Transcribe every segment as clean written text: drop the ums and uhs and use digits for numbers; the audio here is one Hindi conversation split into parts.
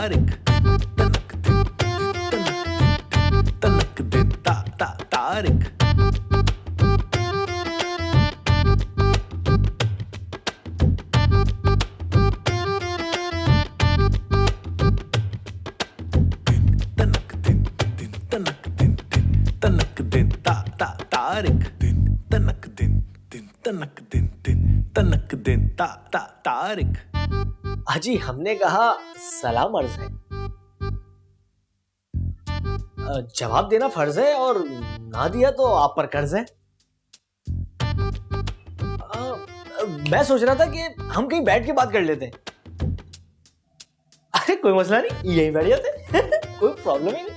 तारिक तनक दिन तनक दिन तारिक तनक दिन तनक दिन तारिक तनक दिन तनक दिन तारिक। हाजी हमने कहा सलाम अर्ज है, जवाब देना फर्ज है और ना दिया तो आप पर कर्ज है। मैं सोच रहा था कि हम कहीं बैठ के बात कर लेते हैं। अरे कोई मसला नहीं, यही बैठ जाते कोई प्रॉब्लम ही नहीं।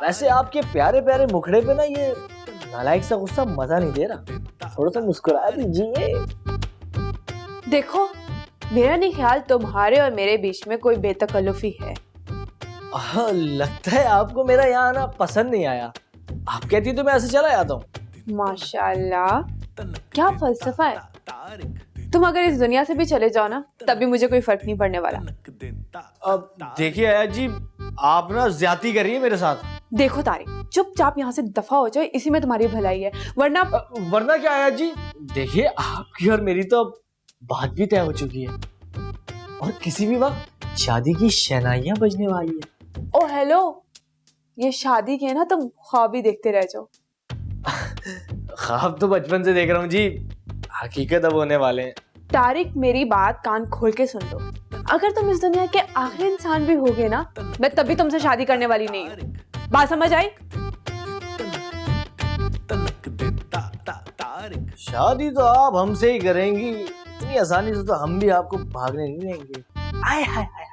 वैसे आपके प्यारे प्यारे मुखड़े पे ना ये नालायक सा गुस्सा मजा नहीं दे रहा, थोड़ा सा मुस्कुरा दीजिए। देखो मेरा नहीं ख्याल तुम्हारे और मेरे बीच में कोई बेतकल्लुफी है। लगता है आपको मेरा यहाँ आना पसंद नहीं आया। आप कहती तो मैं ऐसे चला जाता हूँ। माशाल्लाह क्या फलसफा है। तुम अगर इस दुनिया से भी चले जाओ ना तब भी मुझे कोई फर्क नहीं पड़ने वाला। अब देखिए आया जी, आप ना ज्यादती कर रही है मेरे साथ। देखो तारिक चुपचाप यहाँ से दफा हो जाए, इसी में तुम्हारी भलाई है, वरना क्या आया जी। देखिए आपकी और मेरी तो बात भी तय हो चुकी है और किसी भी वक्त शादी की शहनाइयां बजने वाली है। ओ हेलो, ये शादी के ना तुम ख्वाब ही देखते रह जाओ। ख्वाब तो बचपन से देख रहा हूँ जी, हकीकत अब होने वाले हैं। तारिक मेरी बात कान खोल के सुन लो, अगर तुम इस दुनिया के आखिरी इंसान भी होगे ना मैं तभी तुमसे शादी करने वाली नहीं हूँ। बात समझ आई? शादी तो आप हमसे ही करेंगी, इतनी आसानी से तो हम भी आपको भागने नहीं देंगे। आय हाय हाय।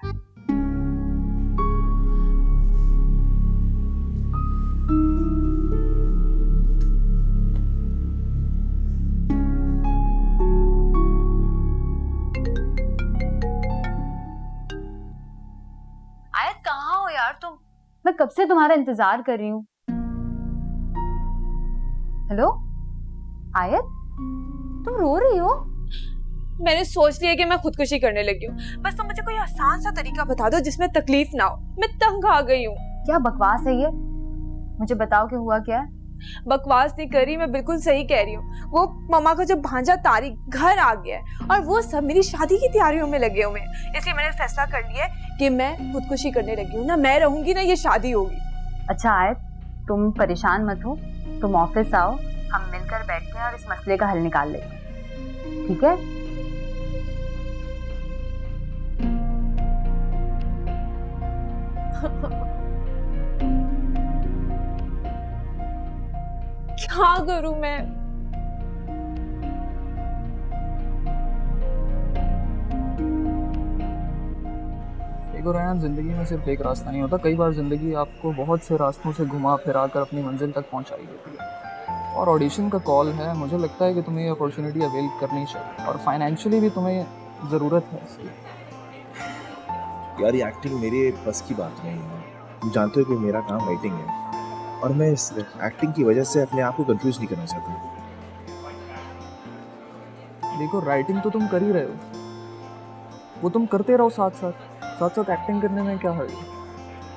आयत कहाँ हो यार तुम? मैं कब से तुम्हारा इंतजार कर रही हूँ। हेलो आयत, तुम रो रही हो? मैंने सोच लिया कि मैं खुदकुशी करने लगी हूँ। बस तुम मुझे कोई आसान सा तरीका बता दो जिसमें तकलीफ ना हो, मैं तंग आ गई हूँ। क्या बकवास है ये? मुझे बताओ कि हुआ क्या है। बकवास नहीं कर रही, मैं बिल्कुल सही कह रही हूँ। वो मामा का जो भांजा तारिक घर आ गया है और वो सब मेरी शादी की तैयारियों में लगे हुए हैं, इसलिए मैंने फैसला कर लिया है कि मैं खुदकुशी करने लगी हूँ। ना मैं रहूंगी ना ये शादी होगी। अच्छा आयत, तुम परेशान मत हो, तुम ऑफिस आओ, हम मिलकर बैठते हैं और इस मसले का हल निकाल लेते हैं, ठीक है? क्या करूं मैं? देखो रयान, ज़िंदगी में सिर्फ एक रास्ता नहीं होता। कई बार ज़िंदगी आपको बहुत से रास्तों से घुमा फिरा कर अपनी मंजिल तक पहुंचाई देती है। और ऑडिशन का कॉल है, मुझे लगता है कि तुम्हें ये अपॉर्चुनिटी अवेल करनी चाहिए और फाइनेंशियली भी तुम्हें ज़रूरत है इसकी। यार ये एक्टिंग मेरे बस की बात नहीं है। तुम जानते हो कि मेरा काम राइटिंग है और मैं इस एक्टिंग की वजह से अपने आप को कंफ्यूज नहीं करना चाहता। देखो राइटिंग तो तुम कर ही रहे हो, वो तुम करते रहो साथ साथ एक्टिंग करने में क्या हर्ज है।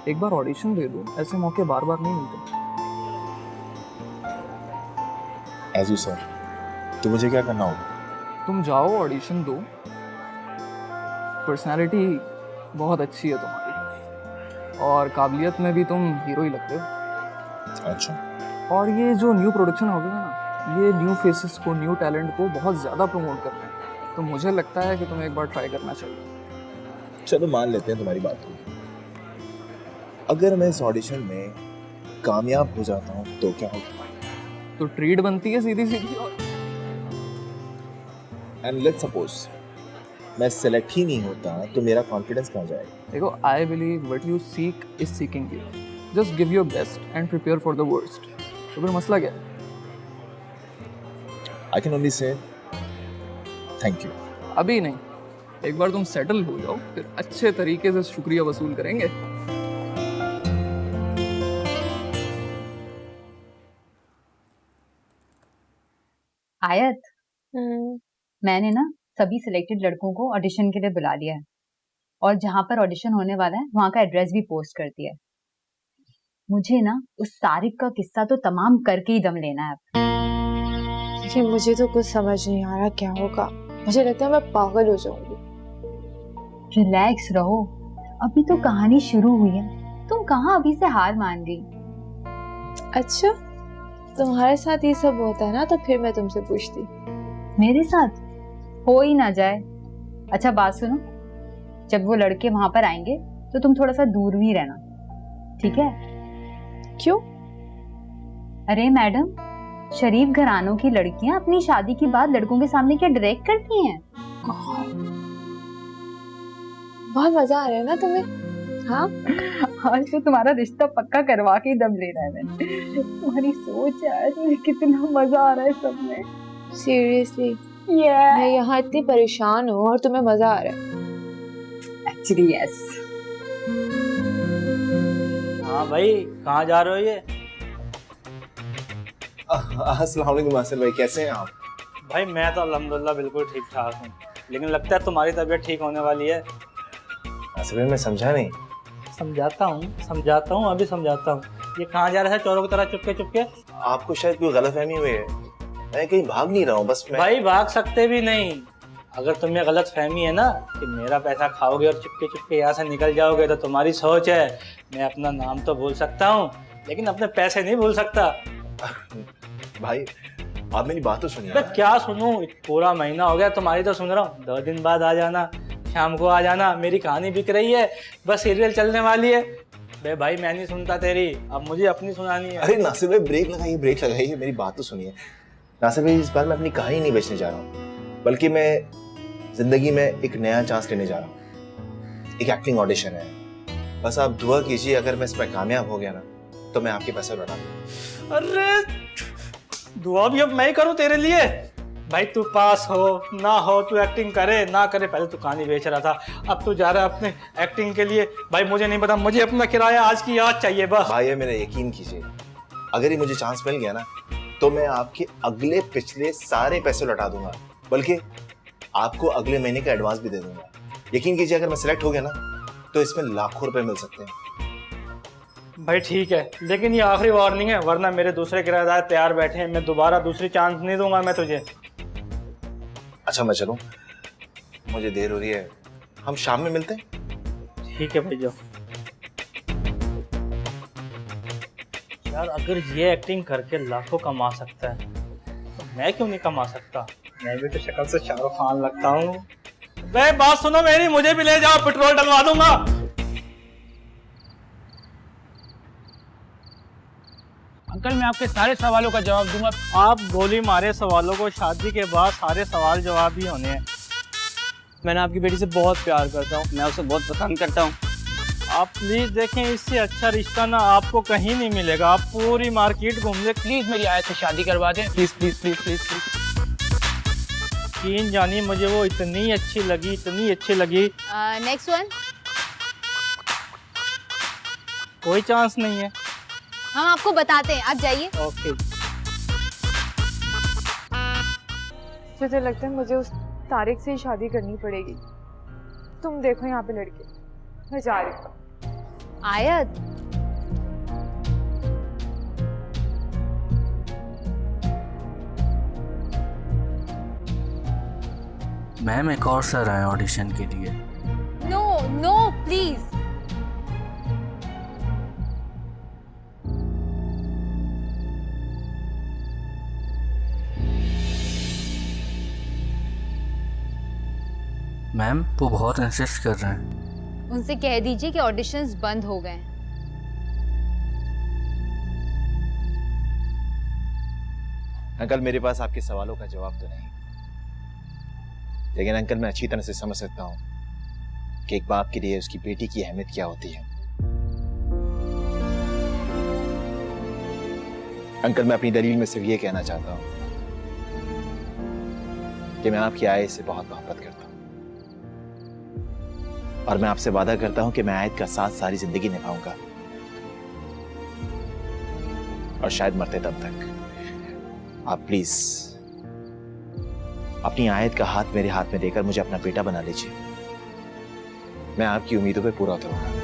एक बार ऑडिशन दे दो, ऐसे मौके बार बार नहीं मिलते। एज यू सर, तो मुझे क्या करना होगा? तुम जाओ, ऑडिशन दो। पर्सनालिटी बहुत अच्छी है तुम्हारी और काबिलियत में भी तुम हीरो ही लगते हो। अच्छा। और ये जो न्यू प्रोडक्शन हाउस है ना, ये न्यू फेसेस को, न्यू टैलेंट को बहुत ज़्यादा प्रमोट कर रहे हैं, तो मुझे लगता है कि तुम्हें एक बार ट्राई करना चाहिए। चलो मान लेते हैं तुम्हारी बात को। अगर मैं इस ऑडिशन में कामयाब हो जाता हूँ तो क्या होगा? तो ट्रीट बनती है सीधी सीधी। और एंड लेट्स सपोज मैं सेलेक्ट ही नहीं होता तो मेरा कॉन्फिडेंस कहाँ जाएगा? देखो, I believe what you seek is seeking you. Just give your best and prepare for the worst. तो फिर मसला क्या है? I can only say thank you. अभी नहीं, एक बार तुम सेटल हो जाओ, फिर अच्छे तरीके से शुक्रिया वसूल करेंगे। आयत, मैंने ना सभी सिलेक्टेड लड़कों को ऑडिशन के लिए बुला लिया है। और जहां पर ऑडिशन होने वाला है वहां का एड्रेस भी पोस्ट कर दिया है। मुझे ना उस तारिक का किस्सा तो तमाम करके ही दम लेना है अब। लेकिन मुझे तो कुछ समझ नहीं आ रहा क्या होगा। मुझे लगता है मैं पागल हो जाऊंगी। रिलैक्स रहो, अभी तो कहानी शुरू हुई है, तुम कहाँ अभी से हार मान गई। अच्छा, तुम्हारे साथ ये सब होता है ना, तो फिर मैं तुमसे पूछती। मेरे साथ हो ही ना जाए। अच्छा बात सुनो, जब वो लड़के वहां पर आएंगे तो तुम थोड़ा सा दूर ही रहना, ठीक है? क्यों? अरे मैडम, शरीफ घरानों की लड़कियां अपनी शादी की बात लड़कों के सामने क्या डायरेक्ट करती हैं? बहुत मजा आ रहा है ना तुम्हें? हाँ, आज तो तुम्हारा रिश्ता पक्का करवा के ही दम लेना है मैंने। तुम्हारी सोच यार, मुझे कितना मजा आ रहा है सब में। सीरियसली मैं यहाँ इतनी परेशान हूँ और तुम्हें मजा आ रहा है। Actually yes. हाँ भाई, कहाँ जा रहे हो ये? अस्सलाम वालेकुम आसिफ भाई, कैसे हैं आप? भाई मैं तो अल्हम्दुलिल्लाह बिल्कुल ठीक ठाक हूँ, लेकिन लगता है तुम्हारी तबीयत ठीक होने वाली है। आसिफ भाई मैं समझा नहीं। समझाता हूँ, अभी समझाता हूँ। ये कहाँ जा रहा है चोरों की तरह चुपके चुपके? आपको शायद कोई गलतफहमी हुई है, मैं कहीं भाग नहीं रहा हूँ, बस मैं भाई भाग सकते भी नहीं। अगर तुम्हें गलत फहमी है ना कि मेरा पैसा खाओगे और चुपके चुपके यहाँ से निकल जाओगे, तो तुम्हारी सोच है। मैं अपना नाम तो भूल सकता हूँ, लेकिन अपने पैसे नहीं भूल सकता। भाई आप मेरी बात तो सुनिए। मैं क्या सुनूं, पूरा महीना हो गया तुम्हारी तो सुन रहा हूँ। 2 दिन बाद आ जाना, शाम को आ जाना, मेरी कहानी बिक रही है, बस सीरियल चलने वाली है। बे भाई मैं नहीं सुनता तेरी, अब मुझे अपनी सुनानी है। अरे नासिर भाई ब्रेक लगाइए, मेरी बात तो सुनिए। नासिर भाई इस बार मैं अपनी कहानी नहीं बेचने जा रहा हूँ, बल्कि मैं जिंदगी में एक नया चांस लेने जा रहा हूँ। एक एक्टिंग ऑडिशन है, बस आप दुआ कीजिए, अगर मैं इसमें कामयाब हो गया ना तो मैं आपके पैसे लौटा दूंगा। अरे दुआ भी अब मैं ही करूं तेरे लिए? भाई तू पास हो ना हो, तू एक्टिंग करे ना करे, पहले तू कहानी बेच रहा था, अब तू जा रहा है अपने एक्टिंग के लिए। भाई मुझे नहीं पता, मुझे अपना किराया आज की याद चाहिए बस। भाई मेरा यकीन कीजिए, अगर ये मुझे चांस मिल गया ना तो मैं आपके अगले पिछले सारे पैसे लौटा दूंगा, बल्कि आपको अगले महीने का एडवांस भी दे दूंगा। यकीन कीजिए, अगर मैं सिलेक्ट हो गया ना तो इसमें लाखों रुपए मिल सकते हैं। भाई ठीक है, लेकिन ये आखिरी वार्निंग है, वरना मेरे दूसरे किराएदार तैयार बैठे हैं। मैं दोबारा दूसरी चांस नहीं दूंगा मैं तुझे। अच्छा मैं चलूं, मुझे देर हो रही है, हम शाम में मिलते हैं। ठीक है भाई जाओ। यार अगर ये एक्टिंग करके लाखों कमा सकता है तो मैं क्यों नहीं कमा सकता? मैं भी तो शक्ल से शाहरुख खान लगता हूँ। भाई बात सुनो मेरी, मुझे भी ले जाओ, पेट्रोल डलवा दूंगा। अंकल मैं आपके सारे सवालों का जवाब दूंगा। आप गोली मारे सवालों को, शादी के बाद सारे सवाल जवाब ही होने हैं। मैंने आपकी बेटी से बहुत प्यार करता हूँ, मैं उसे बहुत पसंद करता हूँ। आप प्लीज देखें, इससे अच्छा रिश्ता ना आपको कहीं नहीं मिलेगा। आप पूरी मार्केट घूम ले, प्लीज मेरी आयत से शादी करवा दें, please please please please please. यकीन जानिए मुझे वो इतनी अच्छी लगी। Next one. कोई चांस नहीं है। हम आपको बताते हैं, आप जाइए। ओके। मुझे लगता है मुझे उस तारिक से ही शादी करनी पड़ेगी। तुम देखो यहाँ पे लड़के, मैं जा रही हूँ। आयत, मैम एक और सर आए ऑडिशन के लिए। No no please. मैम वो बहुत इंसिस्ट कर रहे हैं। उनसे कह दीजिए कि ऑडिशंस बंद हो गए। अंकल मेरे पास आपके सवालों का जवाब तो नहीं, लेकिन अंकल मैं अच्छी तरह से समझ सकता हूँ कि एक बाप के लिए उसकी बेटी की अहमियत क्या होती है। अंकल मैं अपनी दलील में सिर्फ ये कहना चाहता हूँ कि मैं आपकी आयत से बहुत मोहब्बत करता हूँ, और मैं आपसे वादा करता हूँ कि मैं आयत का साथ सारी जिंदगी निभाऊंगा, और शायद मरते दम तक। आप प्लीज अपनी आयत का हाथ मेरे हाथ में देकर मुझे अपना बेटा बना लीजिए। मैं आपकी उम्मीदों पे पूरा उतरूंगा।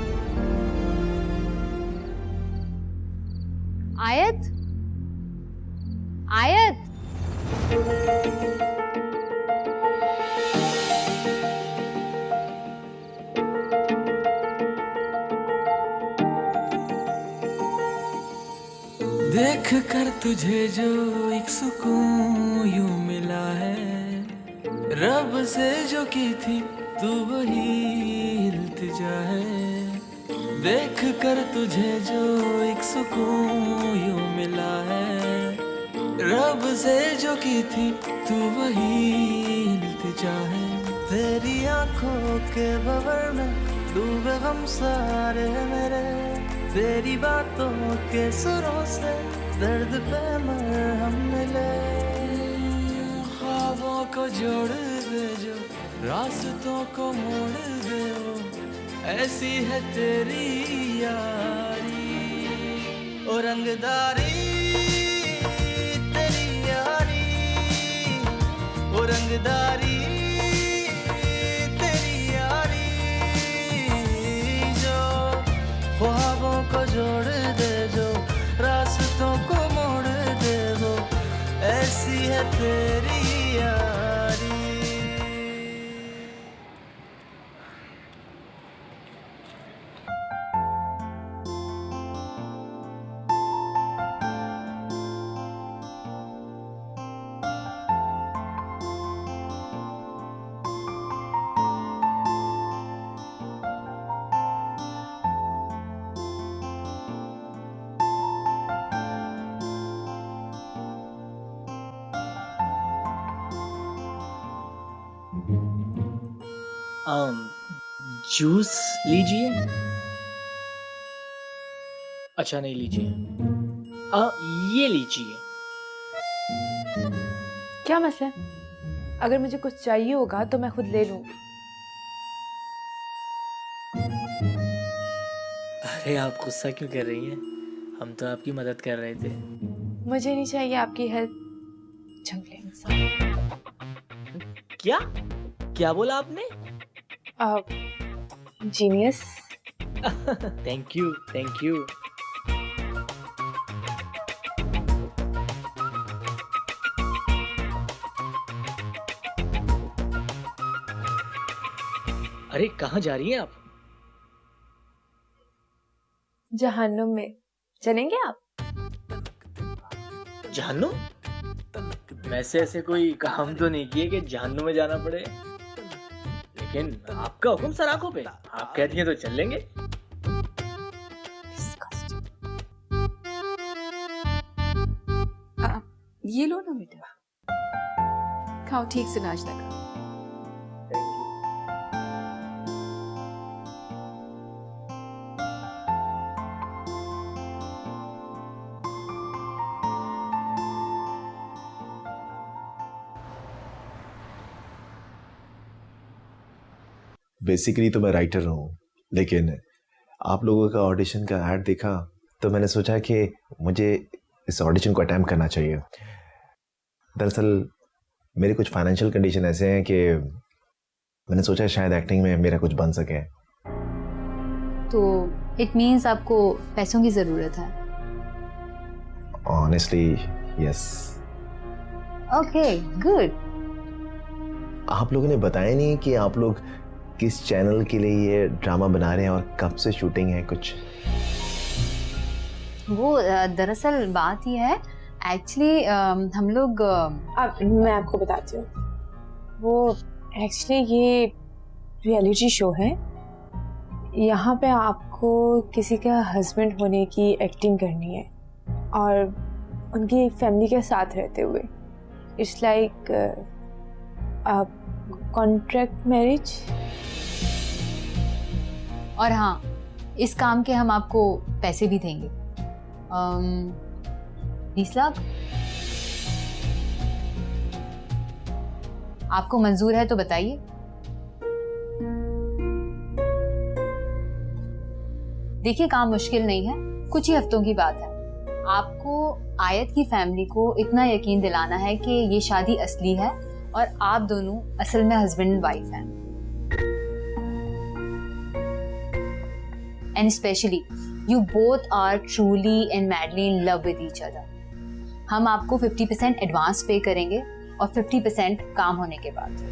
आयत, आयत, देख कर तुझे जो एक सुकून यूं मिला है, रब से जो की थी तू वही इल्तिजा है। देख कर तुझे जो एक सुकून यूं मिला है, रब से जो की थी तू वही इल्तिजा है। तेरी आंखों के भंवर में डूबे गम सारे मेरे, तेरी बातों के सुरों से दर्द पे मरहम मिले। ख्वाबों को जोड़ दे जो, रास्तों को मोड़ दे वो, ऐसी है तेरी यारी ओ रंगदारी, तेरी यारी ओ रंगदारी, तेरी यारी जो ख्वाबों को जोड़ दे जो, रास्तों को मोड़ दे वो, ऐसी है तेरी यारी। जूस लीजिए। अच्छा नहीं लीजिए, ये लीजिए। क्या मसला है? अगर मुझे कुछ चाहिए होगा तो मैं खुद ले लूंगी। अरे आप गुस्सा क्यों कर रही हैं? हम तो आपकी मदद कर रहे थे। मुझे नहीं चाहिए आपकी हेल्प, जंगली इंसान। क्या क्या बोला आपने? Genius. Thank you thank you. अरे कहाँ जा रही हैं आप? जहन्नुम में चलेंगे आप? जहन्नुम? वैसे ऐसे कोई काम तो नहीं किए कि जहन्नुम में जाना पड़े, लेकिन आपका हुक्म सर आंखों पे, आप कहती हैं तो चल लेंगे। ये लो ना बेटा, खाओ, ठीक से नाश्ता करो। बेसिकली तो मैं राइटर हूँ, लेकिन आप लोगों का ऑडिशन का ऐड देखा तो मैंने सोचा कि मुझे इस ऑडिशन को अटेम्प्ट करना चाहिए। दरअसल मेरी कुछ फाइनेंशियल कंडीशन ऐसे हैं कि मैंने सोचा शायद एक्टिंग में मेरा कुछ बन सके। तो इट मीन्स आपको पैसों की ज़रूरत है? Honestly yes. Okay good. आप लोगों ने बताया नहीं कि आप लोग किस चैनल के लिए ये ड्रामा बना रहे हैं और कब से शूटिंग है कुछ? वो दरअसल बात ये है, एक्चुअली हम लोग मैं आपको बताती हूँ। वो एक्चुअली ये रियलिटी शो है। यहाँ पे आपको किसी का हस्बैंड होने की एक्टिंग करनी है और उनकी फैमिली के साथ रहते हुए। It's like contract marriage. और हाँ, इस काम के हम आपको पैसे भी देंगे, 20 लाख। आपको मंजूर है तो बताइए। देखिए काम मुश्किल नहीं है, कुछ ही हफ्तों की बात है। आपको आयत की फैमिली को इतना यकीन दिलाना है कि ये शादी असली है और आप दोनों असल में हस्बैंड एंड वाइफ हैं। and especially you both are truly and madly in love with each other. हम आपको 50% एडवांस पे करेंगे और 50% काम होने के बाद।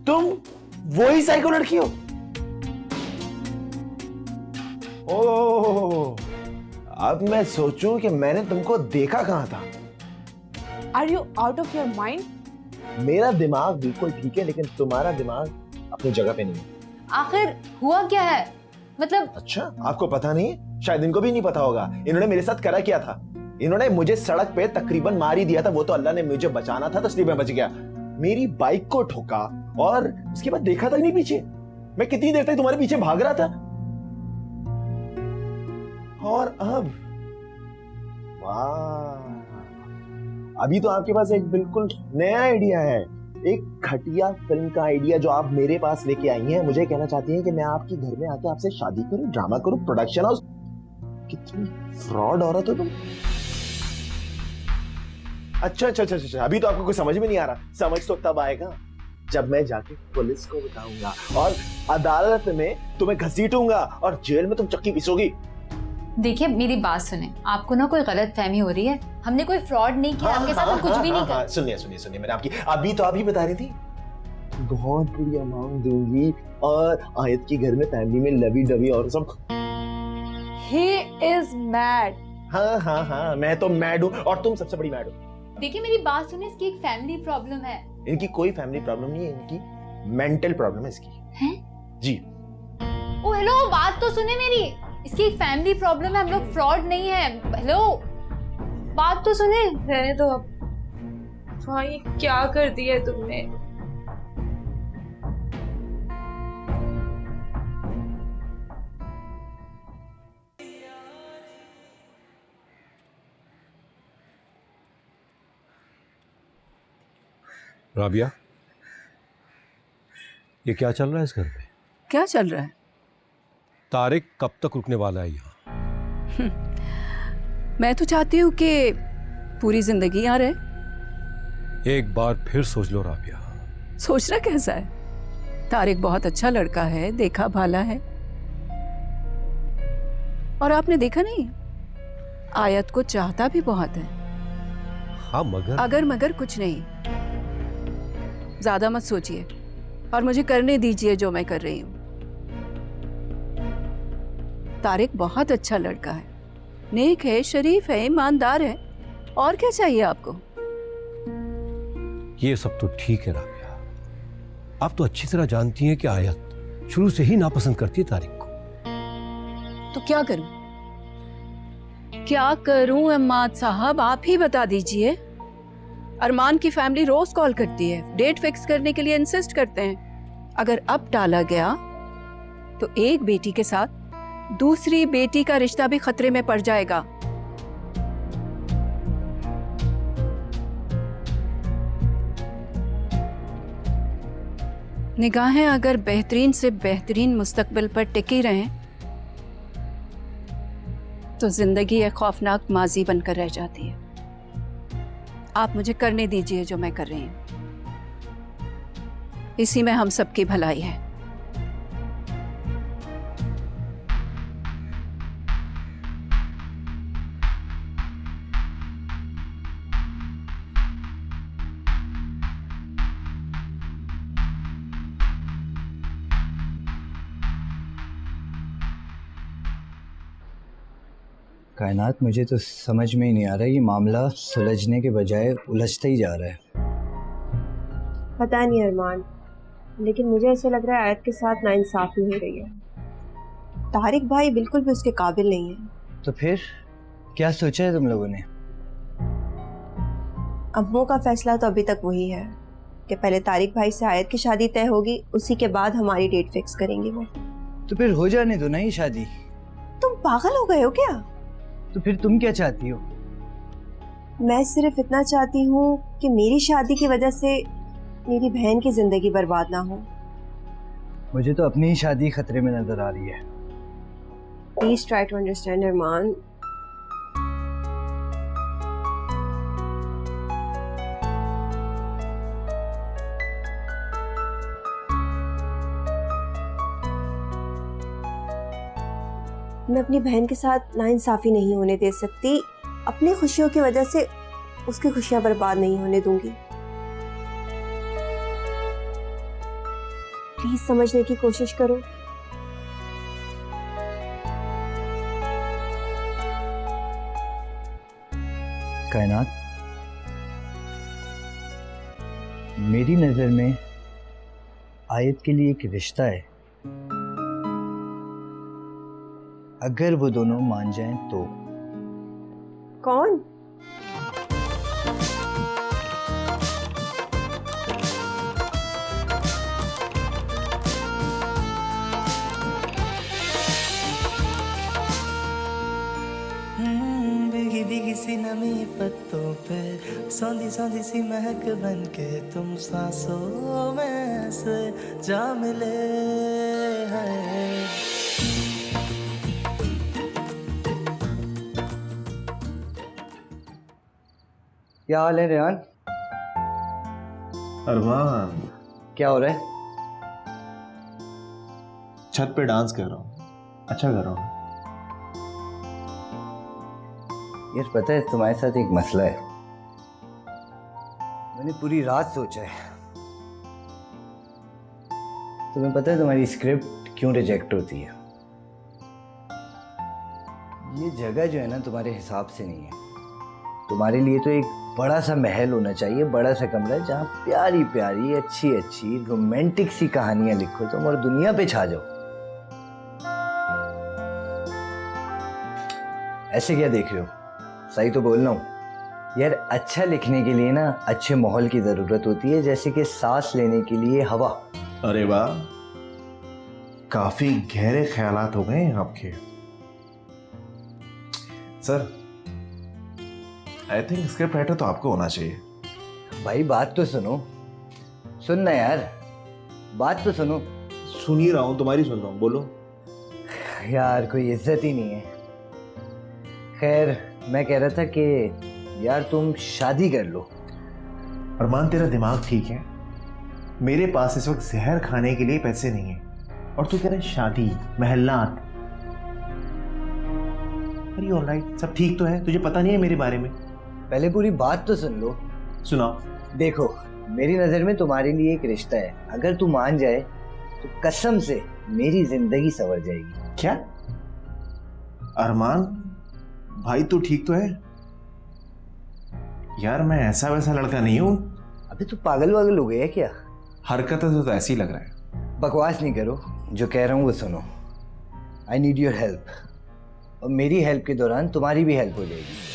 तुम वही साइको लड़की हो? ओह, अब मैं सोचूं कि मैंने तुमको देखा कहां था। Are you out of your mind? मेरा दिमाग बिल्कुल ठीक है, लेकिन तुम्हारा दिमाग अपनी जगह पे नहीं है। आखिर हुआ क्या है? मतलब अच्छा, आपको पता नहीं है? शायद इनको भी नहीं पता होगा। इन्होंने मेरे साथ करा क्या था? इन्होंने मुझे सड़क पे तकरीबन मार ही दिया था। वो तो अल्लाह ने मुझे बचाना था तो इसलिए मैं बच गया। मेरी बाइक को ठोका और उसके बाद देखा था नहीं पीछे। मैं कितनी देर तक तुम्हारे पीछे भाग रहा था। और अब वाह, अभी तो आपके पास एक बिल्कुल नया आइडिया है, एक घटिया फिल्म का आइडिया जो आप मेरे पास लेके आई हैं। मुझे कहना चाहती हैं कि मैं आपके घर में आके आपसे शादी करूं, ड्रामा करूं, प्रोडक्शन हाउस। कितनी फ्रॉड औरत हो तुम। अच्छा, अभी तो आपको कुछ समझ में नहीं आ रहा। समझ तो तब आएगा जब मैं जाके पुलिस को बताऊंगा और अदालत में तुम्हें घसीटूंगा और जेल में तुम चक्की पीसोगी। देखिए, मेरी बात सुने, आपको ना कोई गलत फहमी हो रही है। हमने कोई फ्रॉड नहीं किया, आपके साथ तो कुछ भी नहीं किया। सुनिए, मैंने आपकी अभी तो आप ही बता रही थी बहुत बड़ी अमाउंट दूंगी और आयत के घर में फैमिली में लवी डवी और सब। He is mad. हाँ, मैं तो मैड हूँ और तुम सबसे बड़ी मैड हो। देखिए, मेरी बात सुने, इसकी एक फैमिली प्रॉब्लम है। इनकी कोई फैमिली प्रॉब्लम नहीं है, इनकी मेंटल प्रॉब्लम है इसकी। हैं? जी। ओ हेलो, बात तो सुने मेरी। इसकी एक फैमिली प्रॉब्लम है, हम लोग फ्रॉड नहीं है। हेलो, बात तो सुने। रहने दो अब। भाई क्या कर दिया है तुमने? राबिया, ये क्या चल रहा है इस घर में? क्या चल रहा है? तारिक कब तक रुकने वाला है यहाँ? मैं तो चाहती हूँ कि पूरी जिंदगी यहाँ रहे। एक बार फिर सोच लो राबिया। सोचना कैसा है? तारिक बहुत अच्छा लड़का है, देखा भाला है। और आपने देखा नहीं, आयत को चाहता भी बहुत है। हाँ, मगर अगर मगर कुछ नहीं, ज्यादा मत सोचिए और मुझे करने दीजिए जो मैं कर रही हूँ। तारिक बहुत अच्छा लड़का है, नेक है, शरीफ है, ईमानदार है। और क्या चाहिए आपको? ये सब तो ठीक है राबिया, आप तो अच्छी तरह जानती हैं कि आयत शुरू से ही नापसंद करती है तारिक को। तो क्या करूं? क्या करूं अम्माद साहब, आप ही बता दीजिए। अरमान की फैमिली रोज कॉल करती है, डेट फिक्स करने के लिए इंसिस्ट करते हैं। अगर अब टाला गया तो एक बेटी के साथ दूसरी बेटी का रिश्ता भी खतरे में पड़ जाएगा। निगाहें अगर बेहतरीन से बेहतरीन मुस्तकबिल पर टिकी रहें तो जिंदगी एक खौफनाक माजी बनकर रह जाती है। आप मुझे करने दीजिए जो मैं कर रही हूं, इसी में हम सबकी भलाई है। कायनात, मुझे तो समझ में ही नहीं आ रहा, ये मामला सुलझने के बजाय उलझता ही जा रहा है। पता नहीं अरमान, लेकिन मुझे ऐसे लग रहा है आयत के साथ नाइंसाफी हो रही है। तारिक भाई बिल्कुल भी उसके काबिल नहीं है। तो फिर क्या सोचा है तुम लोगों ने? अम्मू का फैसला तो अभी तक वही है कि पहले तारिक भाई से आयत की शादी तय होगी, उसी के बाद हमारी डेट फिक्स करेंगे वो। तो फिर हो जाने दो ना ये शादी। तुम पागल हो गए हो क्या? तो फिर तुम क्या चाहती हो? मैं सिर्फ इतना चाहती हूँ कि मेरी शादी की वजह से मेरी बहन की जिंदगी बर्बाद ना हो। मुझे तो अपनी ही शादी खतरे में नजर आ रही है। प्लीज ट्राई टू अंडरस्टैंड अरमान। मैं अपनी बहन के साथ नाइंसाफी नहीं होने दे सकती। अपनी खुशियों की वजह से उसकी खुशियां बर्बाद नहीं होने दूंगी। प्लीज समझने की कोशिश करो। कायनात, मेरी नजर में आयत के लिए एक रिश्ता है। अगर वो दोनों मान जाएं तो। कौन? भीगी भीगी सी नमी पत्तों पे सौंधी सौंधी सी महक बन के तुम सांसों में से जा मिले हैं। क्या हाल है रेहान? अरमान, क्या हो रहा है? छत पे डांस कर रहा हूँ, अच्छा कर रहा हूँ। यार पता है तुम्हारे साथ एक मसला है। मैंने पूरी रात सोचा है। तुम्हें पता है तुम्हारी स्क्रिप्ट क्यों रिजेक्ट होती है? ये जगह जो है ना तुम्हारे हिसाब से नहीं है। तुम्हारे लिए तो एक बड़ा सा महल होना चाहिए, बड़ा सा कमरा जहाँ प्यारी प्यारी अच्छी अच्छी रोमांटिक सी कहानियां लिखो तुम और दुनिया पे छा जाओ। ऐसे क्या देख रहे हो? सही तो बोल रहा हूँ यार। अच्छा लिखने के लिए ना अच्छे माहौल की जरूरत होती है, जैसे कि सांस लेने के लिए हवा। अरे वाह, काफी गहरे ख्यालात हो गए आपके। Sir, I think script writer तो आपको होना चाहिए। भाई बात तो सुनो, सुनना यार, बात तो सुनो। सुन ही रहा हूँ, तुम्हारी सुन रहा हूँ, बोलो। यार कोई इज्जत ही नहीं है। खैर मैं कह रहा था कि यार तुम शादी कर लो। अरमान, तेरा दिमाग ठीक है? मेरे पास इस वक्त जहर खाने के लिए पैसे नहीं है और तू कह रहा है शादी, महल्लात। अरे ऑलराइट, सब ठीक तो है? तुझे पता नहीं है मेरे बारे में? पहले पूरी बात तो सुन लो। सुनाओ। देखो, मेरी नजर में तुम्हारे लिए एक रिश्ता है। अगर तू मान जाए तो कसम से मेरी जिंदगी संवर जाएगी। क्या? अरमान भाई, तू ठीक तो है? यार मैं ऐसा वैसा लड़का नहीं हूं। अबे तू पागल वागल हो गया क्या? हरकतें तो ऐसी लग रहा है। बकवास नहीं करो, जो कह रहा हूँ वो सुनो। आई नीड योर हेल्प, और मेरी हेल्प के दौरान तुम्हारी भी हेल्प हो जाएगी।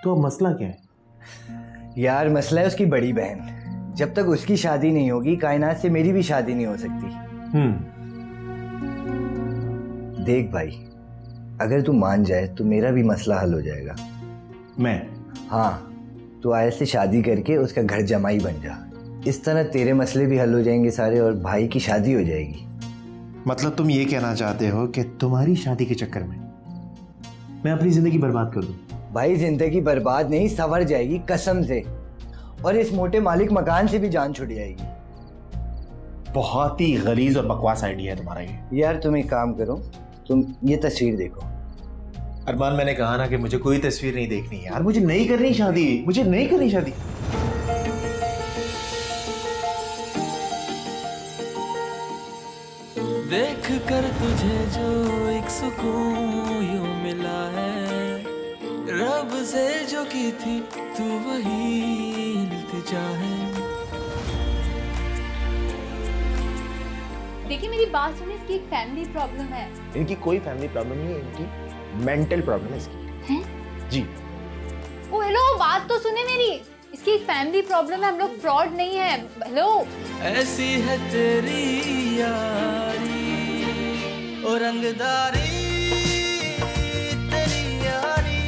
तो अब मसला क्या है? यार मसला है उसकी बड़ी बहन। जब तक उसकी शादी नहीं होगी, कायनात से मेरी भी शादी नहीं हो सकती। देख भाई, अगर तू मान जाए तो मेरा भी मसला हल हो जाएगा। हाँ, तो आयत से शादी करके उसका घर जमाई बन जा। इस तरह तेरे मसले भी हल हो जाएंगे सारे, और भाई की शादी हो जाएगी। मतलब तुम ये कहना चाहते हो कि तुम्हारी शादी के चक्कर में मैं अपनी जिंदगी बर्बाद कर दूं? भाई जिंदगी बर्बाद नहीं, संवर जाएगी कसम से। और इस मोटे मालिक मकान से भी जान छुट जाएगी। बहुत ही गलीज और बकवास आइडिया है तुम्हारा ये। यार तुम एक काम करो, तुम ये तस्वीर देखो। अरमान, मैंने कहा ना कि मुझे कोई तस्वीर नहीं देखनी है यार। मुझे नहीं करनी शादी, मुझे नहीं करनी शादी। देख कर तुझे जो एक सुकून यूं मिला है, रब से जो की थी तू वही इल्तिजा है। देखिए मेरी बात सुनिए, इसकी एक फैमिली प्रॉब्लम है। इनकी कोई फैमिली प्रॉब्लम नहीं है, इनकी मेंटल प्रॉब्लम है इसकी। हैं? जी। ओ हेलो, बात तो सुने मेरी। इसकी एक फैमिली प्रॉब्लम है, हम लोग फ्रॉड नहीं है। हेलो। ऐसी है तेरी यारी ओ रंगदारी, तेरी यारी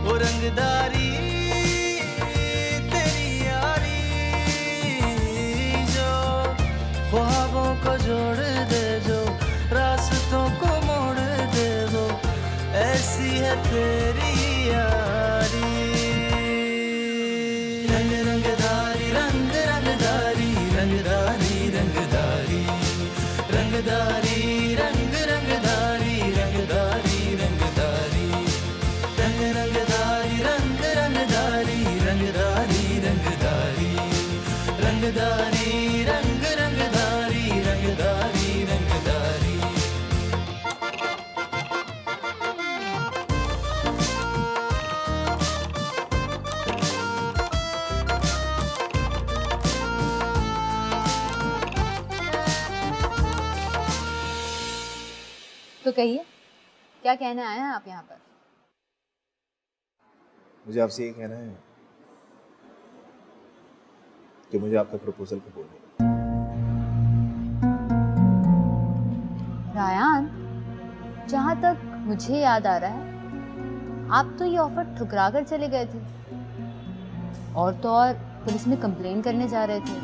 ओ रंगदारी, तेरी यारी जो ख्वाबों को जोड़ दे, जो रास्तों को मोड़ दे, वो ऐसी है तेरी यारी। रंग रंगदारी, रंग रंगदारी, रंगदारी रंगदारी, रंगदारी रंग रंगदारी, रंगदारी रंगदारी, रंग रंगदारी, रंग रंगदारी, रंगदारी रंगदारी, रंगदारी रंग रंगदारी, रंगदारी रंगदारी। तो कहिए, क्या कहने आए हैं आप यहाँ पर? मुझे आपसे ये कहना है कि मुझे आपका प्रपोजल कबूल है। रायान, जहाँ तक मुझे याद आ रहा है, आप तो ये ऑफर ठुकरा कर चले गए थे, और तो और पुलिस में कंप्लेन करने जा रहे थे।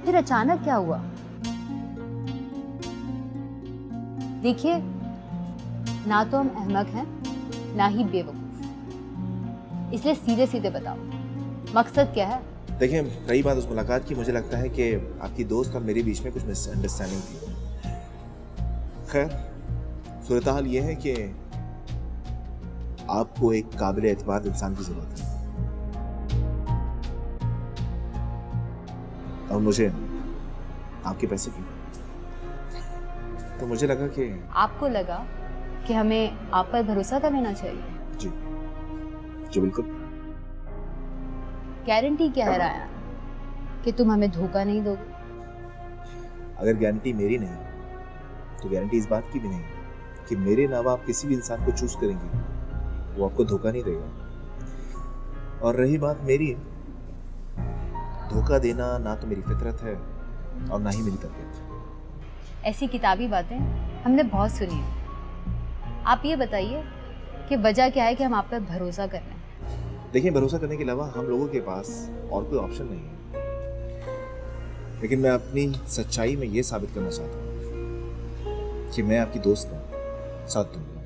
फिर अचानक क्या हुआ? देखिए, ना तो हम अहमक हैं, ना ही बेवकूफ, इसलिए सीधे सीधे बताओ, मकसद क्या है? देखिए, रही बात उस मुलाकात की, मुझे लगता है कि आपकी दोस्त और मेरे बीच में कुछ मिसअंडरस्टैंडिंग थी। खैर, सूरत हाल ये है कि आपको एक काबिल एतबार इंसान की जरूरत है, और मुझे आपके पैसे की। तो मुझे लगा कि आपको लगा कि हमें आप पर भरोसा कर लेना चाहिए। जी जी बिल्कुल। गारंटी क्या है रायान कि तुम हमें धोखा नहीं दोगे? अगर गारंटी मेरी नहीं तो गारंटी इस बात की भी नहीं कि मेरे अलावा आप किसी भी इंसान को चूज करेंगे, वो आपको धोखा नहीं देगा। और रही बात मेरी, धोखा देना ना तो मेरी फितरत है और ना ही मेरी तरबियत। ऐसी किताबी बातें हमने बहुत सुनी है। आप ये बताइए कि वजह क्या है कि हम आप पर भरोसा कर रहे हैं? देखिए, भरोसा करने के अलावा हम लोगों के पास और कोई ऑप्शन नहीं है, लेकिन मैं अपनी सच्चाई में ये साबित करना चाहता हूँ कि मैं आपकी दोस्त का साथ दूंगा।